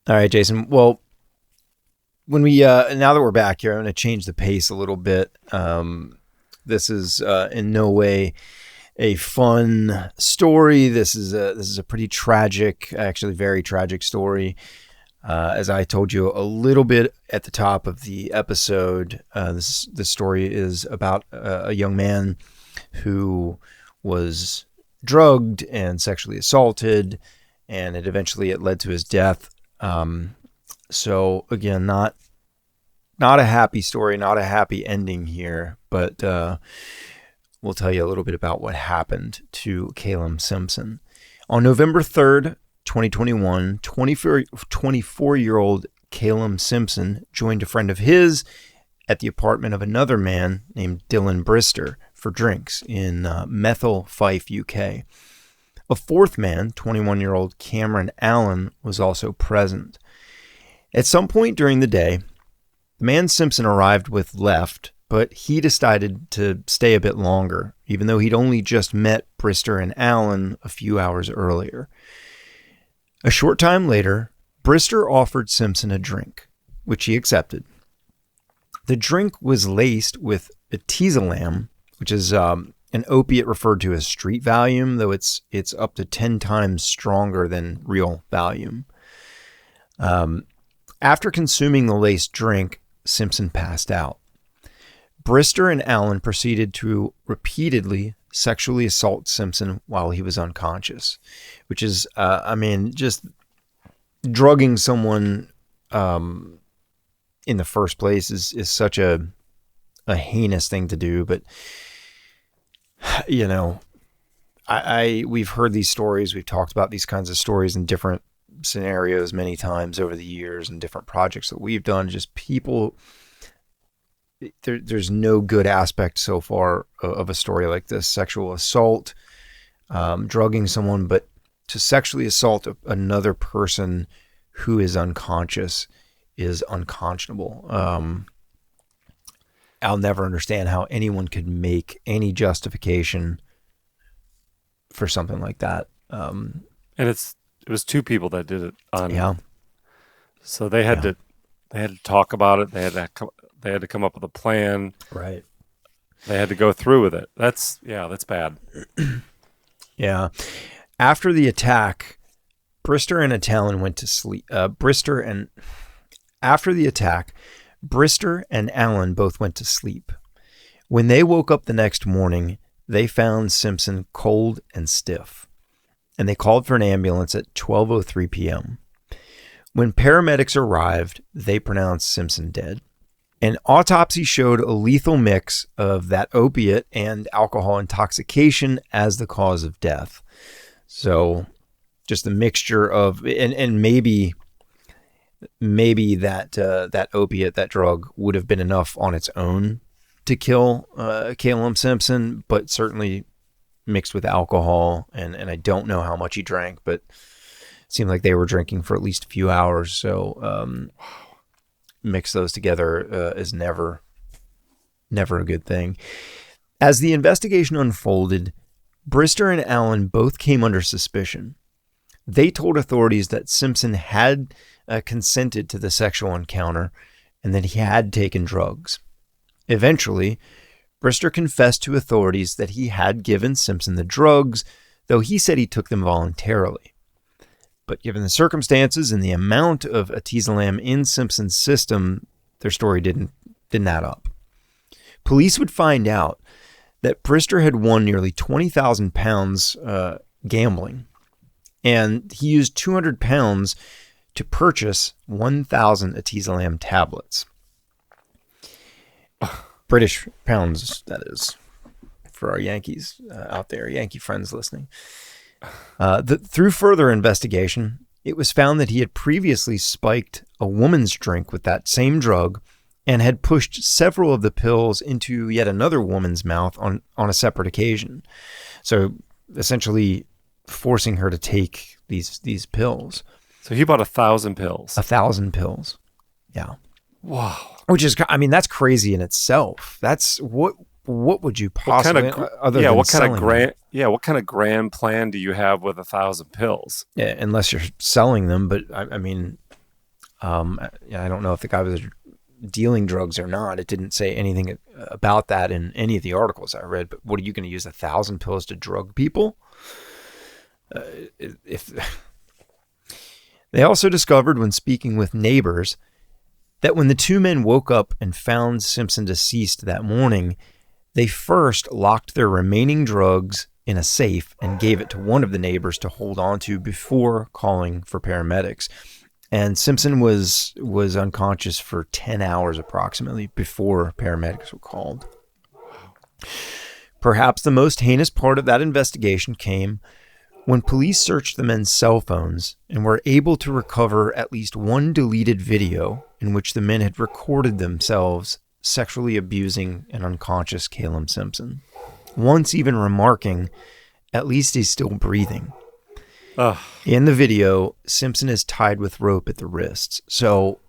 All right, Jason. Well, when we now that we're back here, I'm going to change the pace a little bit. This is in no way a fun story. This is a pretty tragic, actually very tragic story. As I told you a little bit at the top of the episode, this story is about a young man who was drugged and sexually assaulted, and it led to his death. So again, not a happy story, not a happy ending here, but we'll tell you a little bit about what happened to Calum Simpson. On November 3rd, 2021, 24-year-old Calum Simpson joined a friend of his at the apartment of another man named Dylan Brister for drinks in Methil, Fife, UK. A fourth man, 21-year-old Cameron Allen, was also present. At some point during the day, the man Simpson arrived with left, but he decided to stay a bit longer, even though he'd only just met Brister and Allen a few hours earlier. A short time later, Brister offered Simpson a drink, which he accepted. The drink was laced with atizolam, which is an opiate referred to as street Valium, though it's up to 10 times stronger than real Valium. After consuming the laced drink, Simpson passed out. Brister and Allen proceeded to repeatedly sexually assault Simpson while he was unconscious, which is, just drugging someone in the first place is such a heinous thing to do. But, we've heard these stories. We've talked about these kinds of stories in different scenarios many times over the years and different projects that we've done. Just people, there's no good aspect so far of a story like this. Sexual assault, drugging someone, but to sexually assault another person who is unconscious is unconscionable. I'll never understand how anyone could make any justification for something like that. And it was two people that did it. Yeah. So they had to talk about it. They had to come up with a plan. Right. They had to go through with it. That's bad. Yeah. After the attack, Brister and Allen went to sleep. After the attack, Brister and Allen both went to sleep. When they woke up the next morning, they found Simpson cold and stiff, and they called for an ambulance at 12:03 p.m. When paramedics arrived, they pronounced Simpson dead. An autopsy showed a lethal mix of that opiate and alcohol intoxication as the cause of death. So just a mixture of, and maybe that opiate, that drug, would have been enough on its own to kill Calum Simpson, but certainly mixed with alcohol, and I don't know how much he drank, but it seemed like they were drinking for at least a few hours. So mix those together is never a good thing. As the investigation unfolded, Brister and Allen both came under suspicion. They told authorities that Simpson had consented to the sexual encounter and that he had taken drugs. Eventually, Brister confessed to authorities that he had given Simpson the drugs, though he said he took them voluntarily. But given the circumstances and the amount of atizolam in Simpson's system, their story didn't add up. Police would find out that Brister had won nearly 20,000 pounds gambling, and he used 200 pounds to purchase 1,000 atizolam tablets. British pounds, that is, for our Yankees out there, Yankee friends listening. Through further investigation, it was found that he had previously spiked a woman's drink with that same drug and had pushed several of the pills into yet another woman's mouth on a separate occasion. So essentially forcing her to take these pills. So he bought 1,000 pills. 1,000 pills. Yeah. Wow. Which is, that's crazy in itself. That's what would you possibly, what kind of grand plan do you have with 1,000 pills? Yeah, unless you're selling them. But I mean, I don't know if the guy was dealing drugs or not. It didn't say anything about that in any of the articles I read. But what are you going to use 1,000 pills to drug people? If They also discovered when speaking with neighbors that when the two men woke up and found Simpson deceased that morning, they first locked their remaining drugs in a safe and gave it to one of the neighbors to hold on to before calling for paramedics. And Simpson was unconscious for 10 hours approximately before paramedics were called. Perhaps the most heinous part of that investigation came when police searched the men's cell phones and were able to recover at least one deleted video in which the men had recorded themselves sexually abusing an unconscious Calum Simpson, once even remarking, "At least he's still breathing." Ugh. In the video, Simpson is tied with rope at the wrists. So,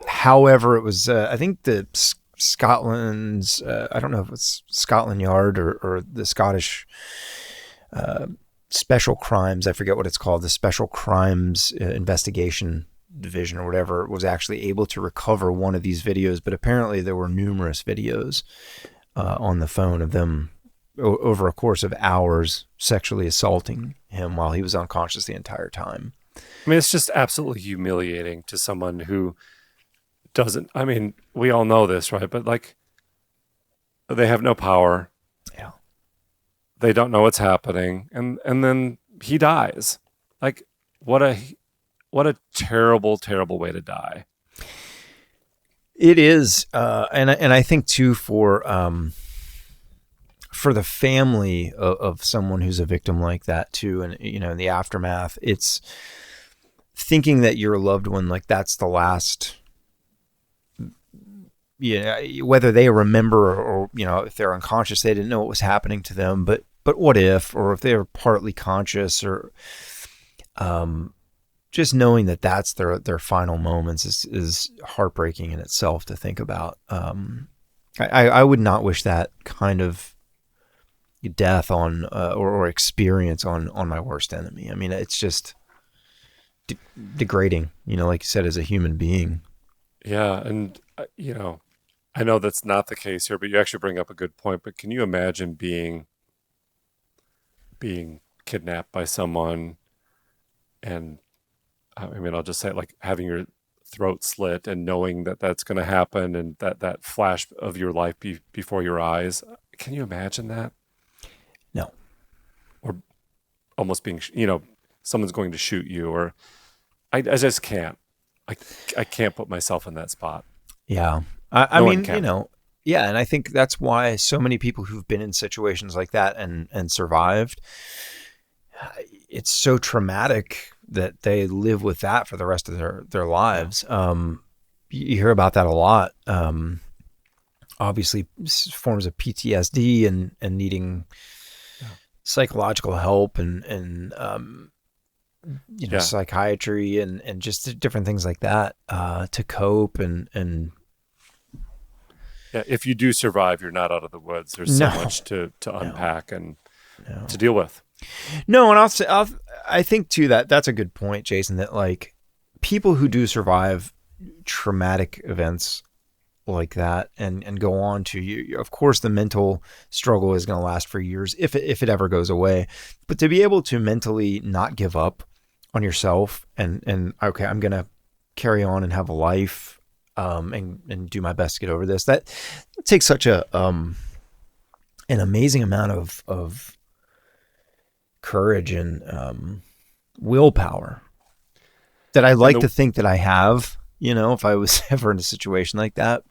however it was, I think the Scotland's, I don't know if it's Scotland Yard or the Scottish Special Crimes, I forget what it's called, the Special Crimes Investigation Division or whatever, was actually able to recover one of these videos. But apparently there were numerous videos on the phone of them over a course of hours sexually assaulting him while he was unconscious the entire time. I mean, it's just absolutely humiliating to someone who doesn't, I mean, we all know this, right? But like, they have no power. Yeah. They don't know what's happening. And then he dies. Like, what a terrible, terrible way to die. It is. And I think too, for the family of someone who's a victim like that too, and in the aftermath, it's thinking that your loved one, like, that's the last, whether they remember or if they're unconscious, they didn't know what was happening to them, but what if, or if they were partly conscious, or just knowing that that's their final moments is heartbreaking in itself to think about. I would not wish that kind of death on or experience on my worst enemy. I mean, it's just degrading, like you said, as a human being. Yeah. And, I know that's not the case here, but you actually bring up a good point. But can you imagine being kidnapped by someone and, I mean, I'll just say it, like having your throat slit and knowing that that's going to happen and that flash of your life before your eyes. Can you imagine that? No. Or almost being, someone's going to shoot you, or I just can't. I can't put myself in that spot. Yeah. I mean, yeah. And I think that's why so many people who've been in situations like that and survived, it's so traumatic that they live with that for the rest of their lives. You hear about that a lot. Obviously forms of PTSD and needing psychological help and psychiatry and just different things like that to cope and yeah, if you do survive, you're not out of the woods. There's so much to unpack and to deal with. No, and I think too that's a good point, Jason, that like people who do survive traumatic events like that and go on to you, of course the mental struggle is going to last for years if it ever goes away, but to be able to mentally not give up on yourself and okay, I'm going to carry on and have a life and do my best to get over this, that takes such an amazing amount of courage and willpower that I like to think that I have, if I was ever in a situation like that.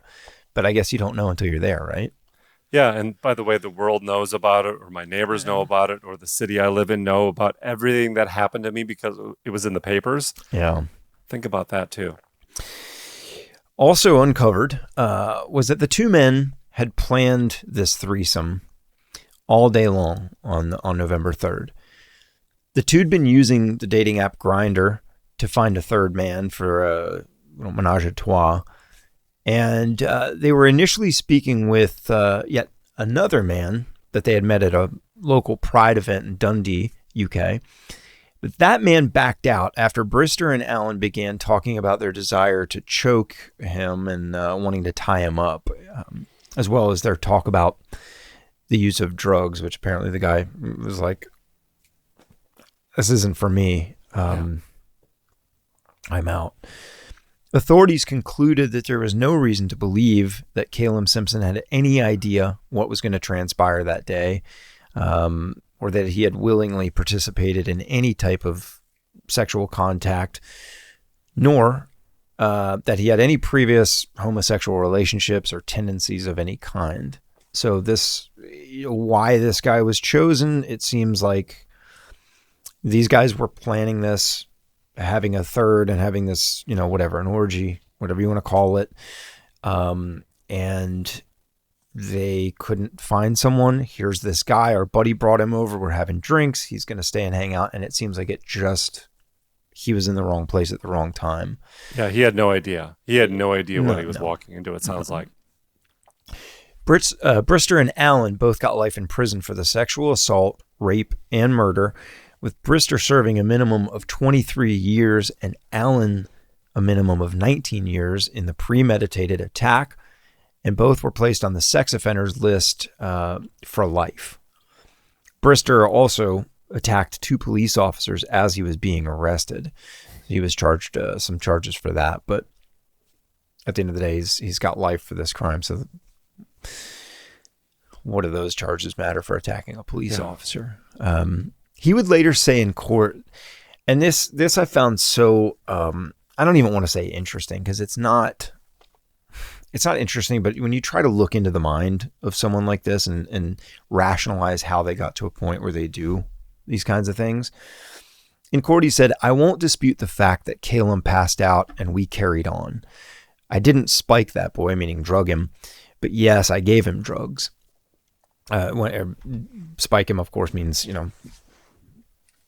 But I guess you don't know until you're there, right? Yeah, and by the way, the world knows about it, or my neighbors know about it, or the city I live in know about everything that happened to me because it was in the papers. Yeah. Think about that too. Also uncovered was that the two men had planned this threesome all day long on November 3rd. The two had been using the dating app Grindr to find a third man for a menage a trois. And they were initially speaking with yet another man that they had met at a local Pride event in Dundee, UK. But that man backed out after Brister and Allen began talking about their desire to choke him and wanting to tie him up, as well as their talk about the use of drugs, which apparently the guy was like, this isn't for me. I'm out. Authorities concluded that there was no reason to believe that Calum Simpson had any idea what was going to transpire that day, or that he had willingly participated in any type of sexual contact, nor that he had any previous homosexual relationships or tendencies of any kind. So why this guy was chosen, it seems like these guys were planning this, having a third and having this, whatever, an orgy, whatever you want to call it. And they couldn't find someone. Here's this guy. Our buddy brought him over. We're having drinks. He's going to stay and hang out. And it seems like he was in the wrong place at the wrong time. Yeah, he had no idea. He had no idea what he was walking into, it sounds like. Brister and Allen both got life in prison for the sexual assault, rape, and murder, with Brister serving a minimum of 23 years and Allen a minimum of 19 years in the premeditated attack, and both were placed on the sex offenders list for life. Brister also attacked 2 police officers as he was being arrested. He was charged some charges for that, but at the end of the day, he's got life for this crime. So what do those charges matter for attacking a police officer? He would later say in court, and this I found so, I don't even want to say interesting, because it's not interesting, but when you try to look into the mind of someone like this and rationalize how they got to a point where they do these kinds of things. In court, he said, "I won't dispute the fact that Calum passed out and we carried on. I didn't spike that boy," meaning drug him, "but yes, I gave him drugs." Spike him, of course, means,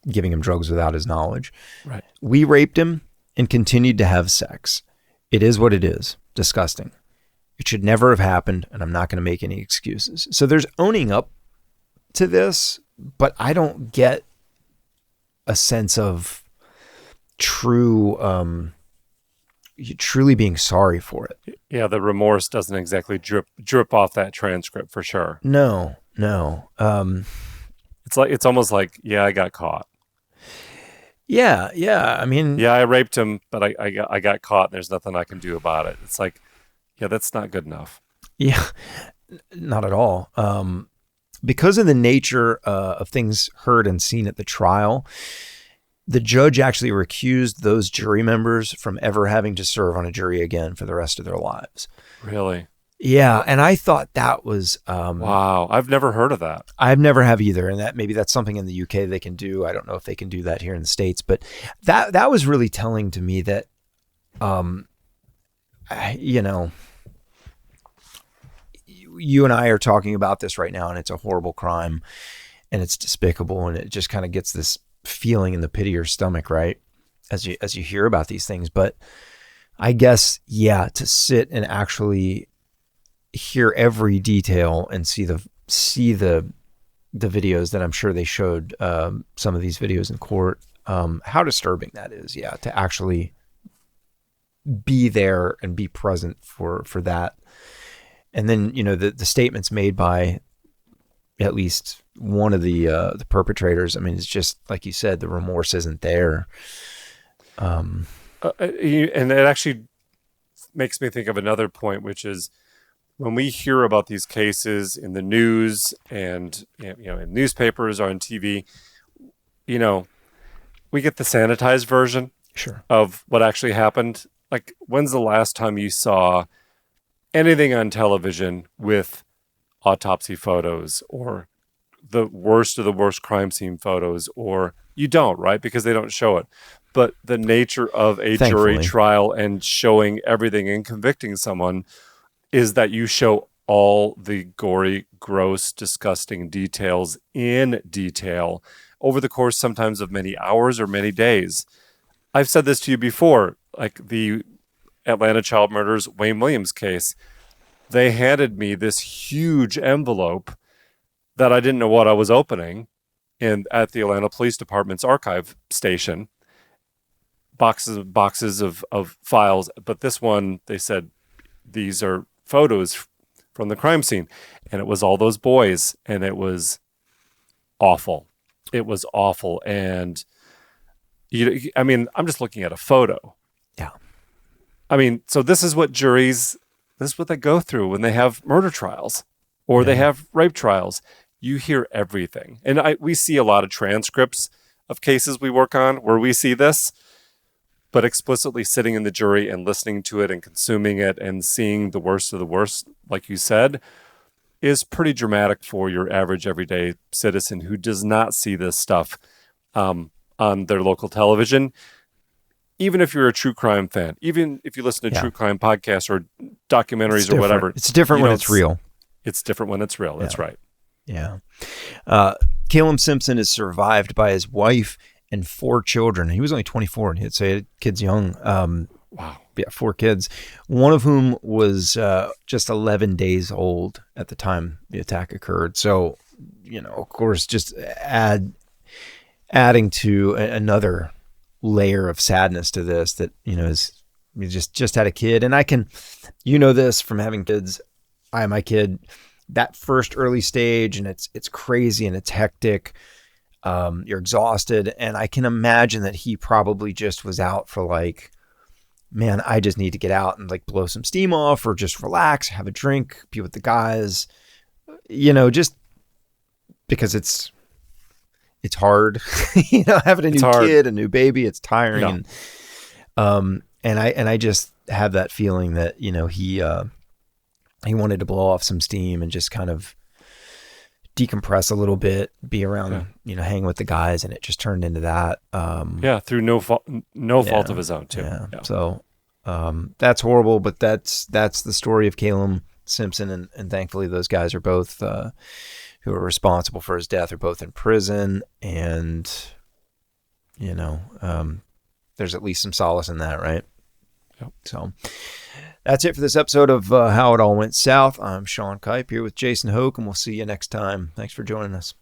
giving him drugs without his knowledge. Right. "We raped him and continued to have sex. It is what it is. Disgusting. It should never have happened, and I'm not going to make any excuses." So there's owning up to this, but I don't get a sense of truly being sorry for it. Yeah, the remorse doesn't exactly drip off that transcript for sure. No. It's almost like, yeah, I got caught. Yeah. I mean, yeah, I raped him, but I got caught, and there's nothing I can do about it. It's like, yeah, that's not good enough. Yeah, not at all. Because of the nature of things heard and seen at the trial, the judge actually recused those jury members from ever having to serve on a jury again for the rest of their lives. Really? Yeah, and I thought that was wow. I've never heard of that. I've never have either, and maybe that's something in the UK they can do. I don't know if they can do that here in the States, but that was really telling to me that, you and I are talking about this right now, and it's a horrible crime, and it's despicable, and it just kind of gets this feeling in the pit of your stomach, right, as you hear about these things. But I guess, yeah, to sit and actually hear every detail and see the videos that I'm sure they showed, some of these videos in court, how disturbing that is. Yeah, to actually be there and be present for that. And then, the statements made by at least one of the perpetrators. I mean, it's just like you said, the remorse isn't there. And it actually makes me think of another point, which is when we hear about these cases in the news and in newspapers or on TV, we get the sanitized version of what actually happened. Like, when's the last time you saw anything on television with autopsy photos or the worst of the worst crime scene photos? Or you don't, right? Because they don't show it. But the nature of a jury trial and showing everything and convicting someone is that you show all the gory, gross, disgusting details in detail over the course sometimes of many hours or many days. I've said this to you before, like the Atlanta child murders Wayne Williams case. They handed me this huge envelope that I didn't know what I was opening. and at the Atlanta Police Department's archive station, boxes of files. But this one, they said, these are photos from the crime scene. And it was all those boys, and it was awful. It was awful. And I mean, I'm just looking at a photo. Yeah. I mean, so this is what they go through when they have murder trials or they have rape trials. You hear everything. And we see a lot of transcripts of cases we work on where we see this, but explicitly sitting in the jury and listening to it and consuming it and seeing the worst of the worst, like you said, is pretty dramatic for your average everyday citizen who does not see this stuff on their local television. Even if you're a true crime fan, even if you listen to true crime podcasts or documentaries or whatever. It's different when it's real. It's different when it's real. Yeah. That's right. Yeah. Calum Simpson is survived by his wife and 4 children. He was only 24, and he'd say kids young. Wow. Yeah, 4 kids, one of whom was just 11 days old at the time the attack occurred. So, of course, just adding to another layer of sadness to this that, is we just had a kid. And I can, this from having kids. I had my kid that first early stage, and it's crazy and it's hectic. You're exhausted. And I can imagine that he probably just was out for like, man, I just need to get out and like blow some steam off or just relax, have a drink, be with the guys, just because it's hard, having a new kid, a new baby, it's tiring. Yeah. And I just have that feeling that, he wanted to blow off some steam and just kind of decompress a little bit, be around, hang with the guys, and it just turned into that. Through no fault of his own too. Yeah. So that's horrible, but that's the story of Calum Simpson, and thankfully those guys are both who are responsible for his death are both in prison, and there's at least some solace in that, right? Yep. So that's it for this episode of How It All Went South. I'm Sean Kipe here with Jason Hoke, and we'll see you next time. Thanks for joining us.